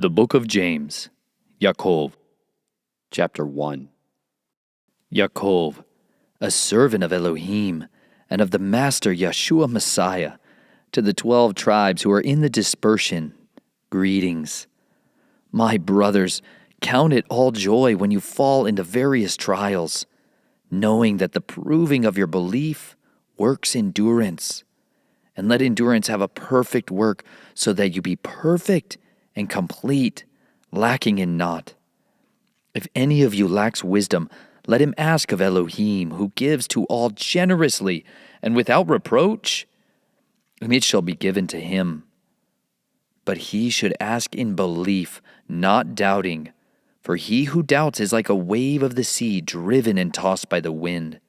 The Book of James, Yaakov, Chapter 1. Yaakov, a servant of Elohim and of the Master Yahshua Messiah, to the 12 tribes who are in the dispersion, greetings. My brothers, count it all joy when you fall into various trials, knowing that the proving of your belief works endurance. And let endurance have a perfect work, so that you be perfect and complete, lacking in naught. If any of you lacks wisdom, let him ask of Elohim, who gives to all generously and without reproach, and it shall be given to him. But he should ask in belief, not doubting, for he who doubts is like a wave of the sea driven and tossed by the wind.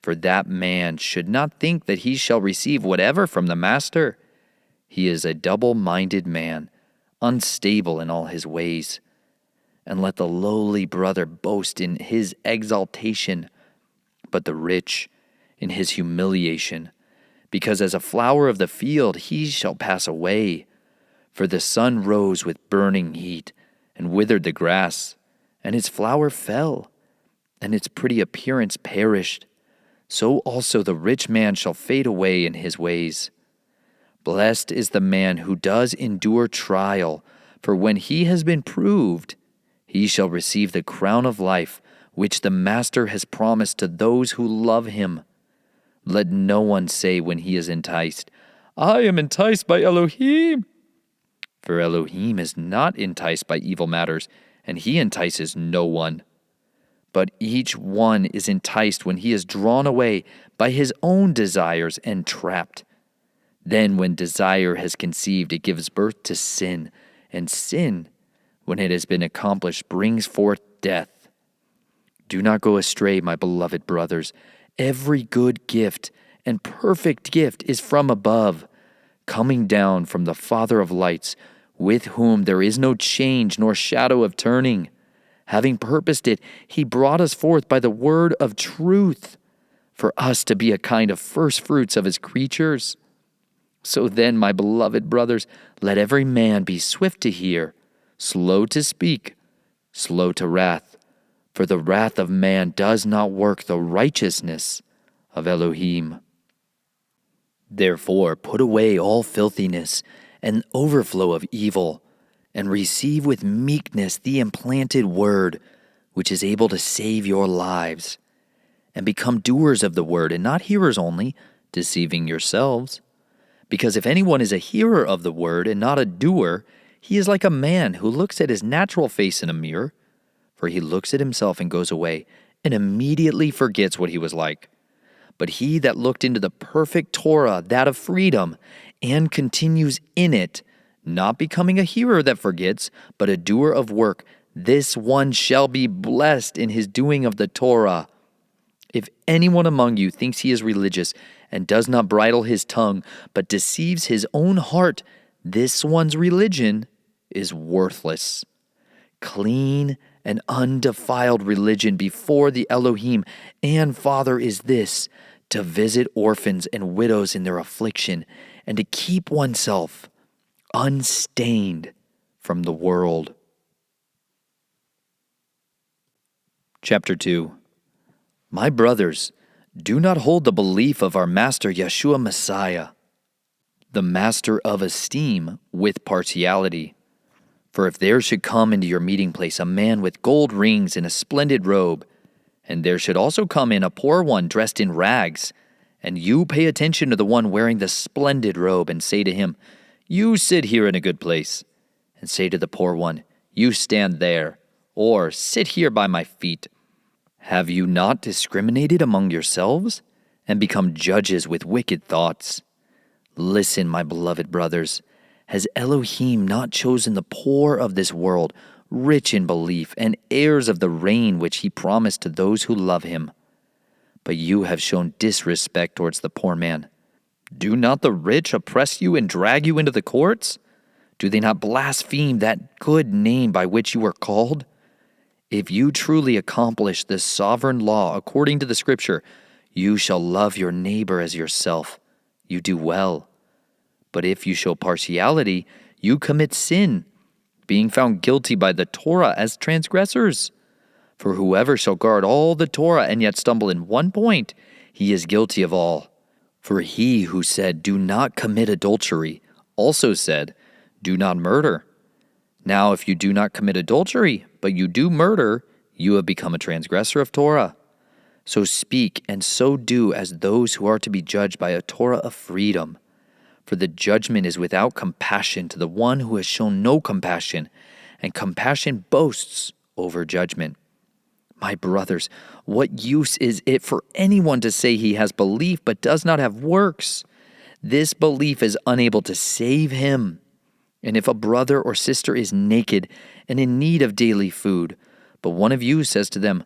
For that man should not think that he shall receive whatever from the Master. He is a double-minded man, unstable in all his ways. And let the lowly brother boast in his exaltation, but the rich in his humiliation, because as a flower of the field he shall pass away. For the sun rose with burning heat, and withered the grass, and its flower fell, and its pretty appearance perished. So also the rich man shall fade away in his ways. Blessed is the man who does endure trial, for when he has been proved, he shall receive the crown of life, which the Master has promised to those who love him. Let no one say when he is enticed, I am enticed by Elohim. For Elohim is not enticed by evil matters, and he entices no one. But each one is enticed when he is drawn away by his own desires and trapped. Then when desire has conceived, it gives birth to sin, and sin, when it has been accomplished, brings forth death. Do not go astray, my beloved brothers. Every good gift and perfect gift is from above, coming down from the Father of lights, with whom there is no change nor shadow of turning. Having purposed it, he brought us forth by the word of truth, for us to be a kind of first fruits of his creatures. So then, my beloved brothers, let every man be swift to hear, slow to speak, slow to wrath, for the wrath of man does not work the righteousness of Elohim. Therefore, put away all filthiness and overflow of evil, and receive with meekness the implanted word, which is able to save your lives. And become doers of the word, and not hearers only, deceiving yourselves. Because if anyone is a hearer of the word and not a doer, he is like a man who looks at his natural face in a mirror, for he looks at himself and goes away, and immediately forgets what he was like. But he that looked into the perfect Torah, that of freedom, and continues in it, not becoming a hearer that forgets, but a doer of work, this one shall be blessed in his doing of the Torah. If anyone among you thinks he is religious and does not bridle his tongue, but deceives his own heart, this one's religion is worthless. Clean and undefiled religion before the Elohim and Father is this, to visit orphans and widows in their affliction, and to keep oneself unstained from the world. Chapter 2. My brothers, do not hold the belief of our Master Yahshua Messiah, the Master of esteem, with partiality. For if there should come into your meeting place a man with gold rings and a splendid robe, and there should also come in a poor one dressed in rags, and you pay attention to the one wearing the splendid robe, and say to him, You sit here in a good place, and say to the poor one, You stand there, or sit here by my feet. Have you not discriminated among yourselves, and become judges with wicked thoughts? Listen, my beloved brothers, has Elohim not chosen the poor of this world, rich in belief, and heirs of the reign which he promised to those who love him? But you have shown disrespect towards the poor man. Do not the rich oppress you and drag you into the courts? Do they not blaspheme that good name by which you are called? If you truly accomplish this sovereign law according to the Scripture, you shall love your neighbor as yourself. You do well. But if you show partiality, you commit sin, being found guilty by the Torah as transgressors. For whoever shall guard all the Torah and yet stumble in one point, he is guilty of all. For he who said, "Do not commit adultery," also said, "Do not murder." Now if you do not commit adultery, but you do murder, you have become a transgressor of Torah. So speak and so do as those who are to be judged by a Torah of freedom. For the judgment is without compassion to the one who has shown no compassion, and compassion boasts over judgment. My brothers, what use is it for anyone to say he has belief but does not have works? This belief is unable to save him. And if a brother or sister is naked and in need of daily food, but one of you says to them,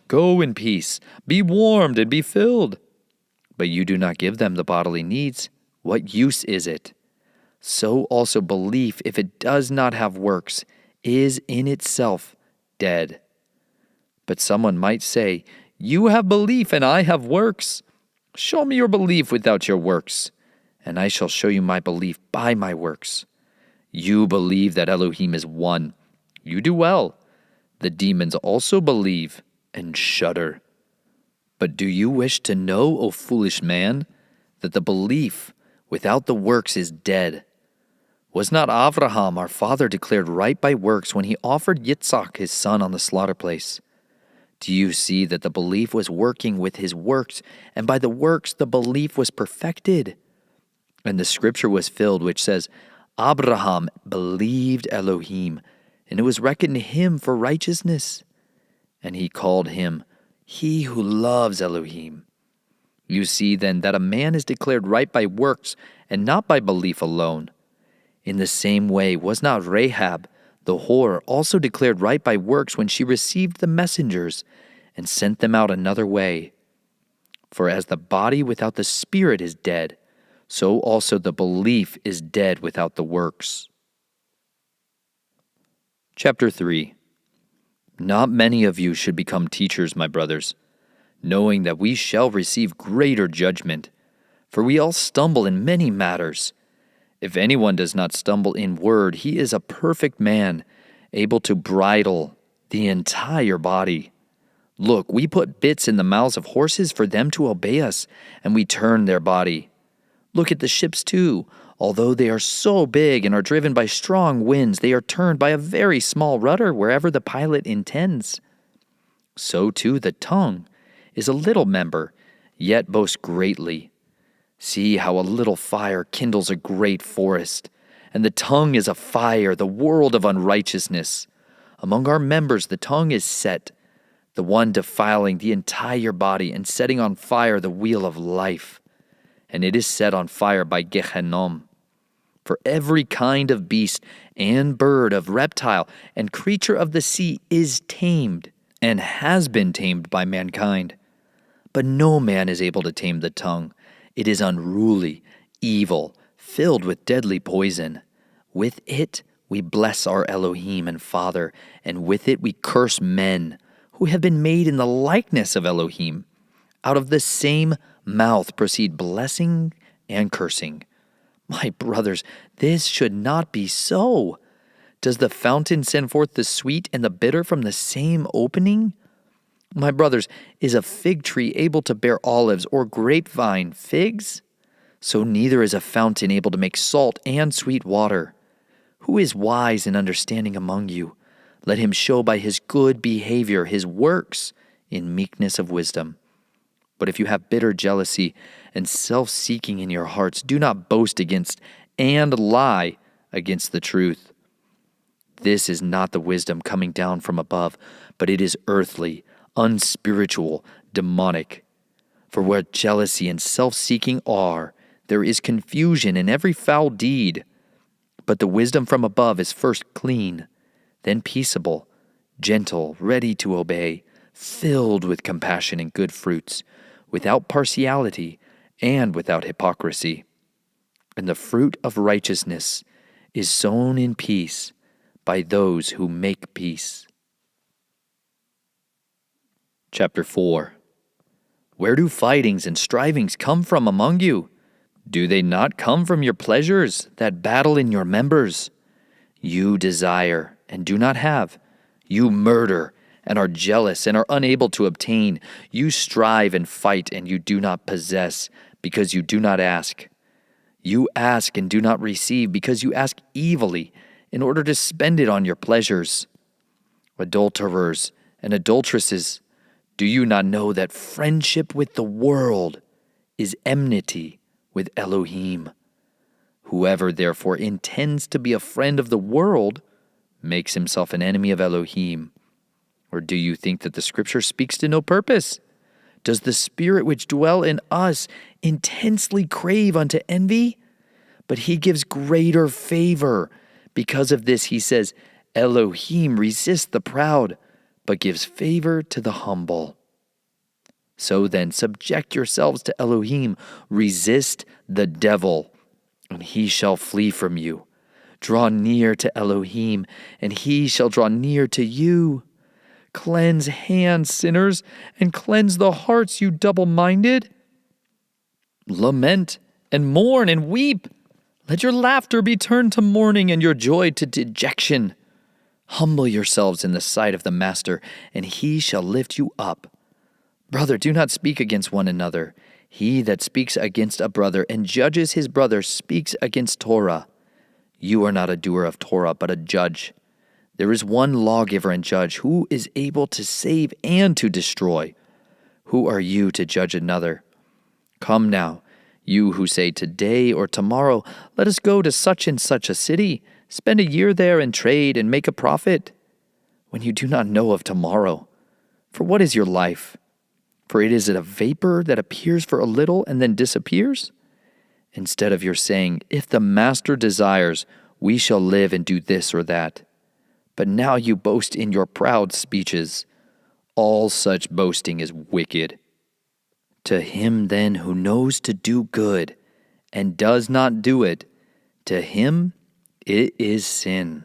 "Go in peace, be warmed and be filled," but you do not give them the bodily needs, what use is it? So also belief, if it does not have works, is in itself dead. But someone might say, "You have belief and I have works. Show me your belief without your works, and I shall show you my belief by my works. You believe that Elohim is one. You do well. The demons also believe and shudder. But do you wish to know, O foolish man, that the belief without the works is dead? Was not Avraham our father declared right by works when he offered Yitzhak his son on the slaughter place? Do you see that the belief was working with his works, and by the works the belief was perfected? And the scripture was filled, which says, Abraham believed Elohim, and it was reckoned to him for righteousness. And he called him, he who loves Elohim. You see then that a man is declared right by works, and not by belief alone. In the same way was not Rahab, the whore, also declared right by works when she received the messengers and sent them out another way? For as the body without the spirit is dead, so also the belief is dead without the works. Chapter 3. Not many of you should become teachers, my brothers, knowing that we shall receive greater judgment. For we all stumble in many matters. If anyone does not stumble in word, he is a perfect man, able to bridle the entire body. Look, we put bits in the mouths of horses for them to obey us, and we turn their body. Look at the ships too. Although they are so big and are driven by strong winds, they are turned by a very small rudder wherever the pilot intends. So too the tongue is a little member, yet boasts greatly. See how a little fire kindles a great forest, and the tongue is a fire, the world of unrighteousness. Among our members the tongue is set, the one defiling the entire body and setting on fire the wheel of life. And it is set on fire by Gehennom. For every kind of beast and bird, of reptile and creature of the sea is tamed, and has been tamed by mankind. But no man is able to tame the tongue. It is unruly, evil, filled with deadly poison. With it we bless our Elohim and Father, and with it we curse men, who have been made in the likeness of Elohim. Out of the same mouth proceed blessing and cursing. My brothers, this should not be so. Does the fountain send forth the sweet and the bitter from the same opening? My brothers, is a fig tree able to bear olives, or grapevine figs? So neither is a fountain able to make salt and sweet water. Who is wise and understanding among you? Let him show by his good behavior his works in meekness of wisdom. But if you have bitter jealousy and self-seeking in your hearts, do not boast against and lie against the truth. This is not the wisdom coming down from above, but it is earthly, unspiritual, demonic. For where jealousy and self-seeking are, there is confusion in every foul deed. But the wisdom from above is first clean, then peaceable, gentle, ready to obey, filled with compassion and good fruits, without partiality and without hypocrisy. And the fruit of righteousness is sown in peace by those who make peace. Chapter 4. Where do fightings and strivings come from among you? Do they not come from your pleasures that battle in your members? You desire and do not have. You murder and are jealous and are unable to obtain. You strive and fight and you do not possess because you do not ask. You ask and do not receive because you ask evilly in order to spend it on your pleasures. Adulterers and adulteresses, do you not know that friendship with the world is enmity with Elohim? Whoever therefore intends to be a friend of the world makes himself an enemy of Elohim. Or do you think that the Scripture speaks to no purpose? Does the Spirit which dwell in us intensely crave unto envy? But he gives greater favor. Because of this, he says, Elohim resists the proud, but gives favor to the humble. So then, subject yourselves to Elohim, resist the devil, and he shall flee from you. Draw near to Elohim, and he shall draw near to you. Cleanse hands, sinners, and cleanse the hearts, you double-minded. Lament and mourn and weep. Let your laughter be turned to mourning and your joy to dejection. Humble yourselves in the sight of the Master, and he shall lift you up. Brother, do not speak against one another. He that speaks against a brother and judges his brother speaks against Torah. You are not a doer of Torah, but a judge. There is one lawgiver and judge who is able to save and to destroy. Who are you to judge another? Come now, you who say today or tomorrow, let us go to such and such a city, spend a year there and trade and make a profit, when you do not know of tomorrow. For what is your life? For it is a vapor that appears for a little and then disappears? Instead of your saying, if the Master desires, we shall live and do this or that. But now you boast in your proud speeches. All such boasting is wicked. To him then who knows to do good and does not do it, to him it is sin.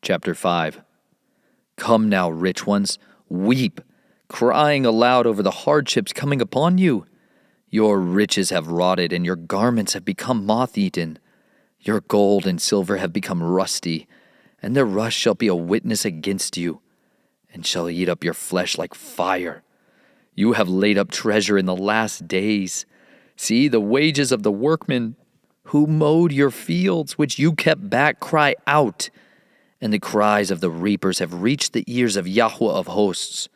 Chapter 5. Come now, rich ones, weep, crying aloud over the hardships coming upon you. Your riches have rotted, and your garments have become moth-eaten. Your gold and silver have become rusty, and their rust shall be a witness against you, and shall eat up your flesh like fire. You have laid up treasure in the last days. See, the wages of the workmen who mowed your fields, which you kept back, cry out, and the cries of the reapers have reached the ears of Yahshua of hosts.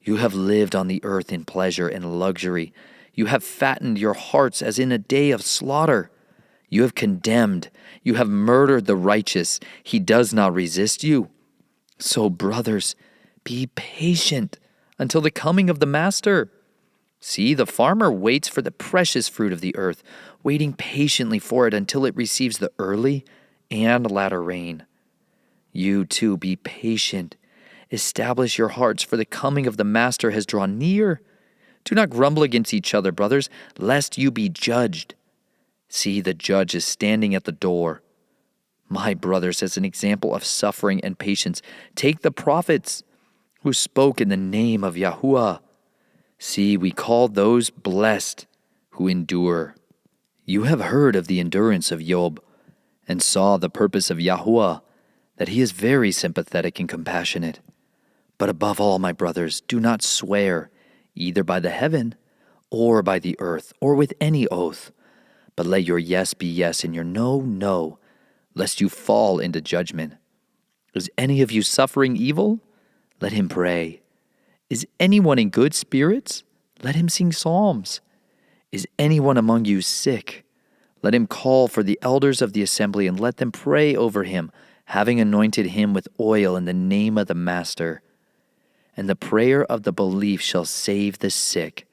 You have lived on the earth in pleasure and luxury. You have fattened your hearts as in a day of slaughter. You have condemned. You have murdered the righteous. He does not resist you. So, brothers, be patient until the coming of the Master. See, the farmer waits for the precious fruit of the earth, waiting patiently for it until it receives the early and latter rain. You too be patient. Establish your hearts, for the coming of the Master has drawn near. Do not grumble against each other, brothers, lest you be judged. See, the judge is standing at the door. My brothers, as an example of suffering and patience, take the prophets who spoke in the name of Yahshua. See, we call those blessed who endure. You have heard of the endurance of Job, and saw the purpose of Yahshua, that he is very sympathetic and compassionate. But above all, my brothers, do not swear, either by the heaven, or by the earth, or with any oath, but let your yes be yes, and your no, no, lest you fall into judgment. Is any of you suffering evil? Let him pray. Is anyone in good spirits? Let him sing psalms. Is anyone among you sick? Let him call for the elders of the assembly, and let them pray over him, having anointed him with oil in the name of the Master. And the prayer of the belief shall save the sick,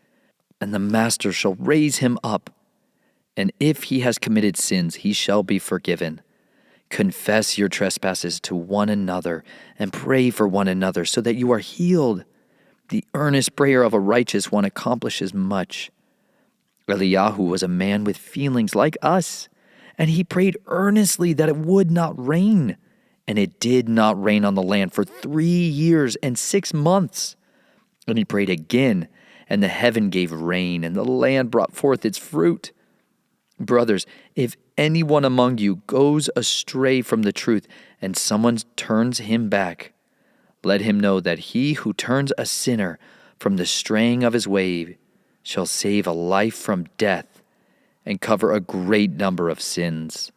and the Master shall raise him up. And if he has committed sins, he shall be forgiven. Confess your trespasses to one another, and pray for one another, so that you are healed. The earnest prayer of a righteous one accomplishes much. Eliyahu was a man with feelings like us, and he prayed earnestly that it would not rain. And it did not rain on the land for 3 years and 6 months. And he prayed again, and the heaven gave rain, and the land brought forth its fruit. Brothers, if anyone among you goes astray from the truth and someone turns him back, let him know that he who turns a sinner from the straying of his way shall save a life from death and cover a great number of sins.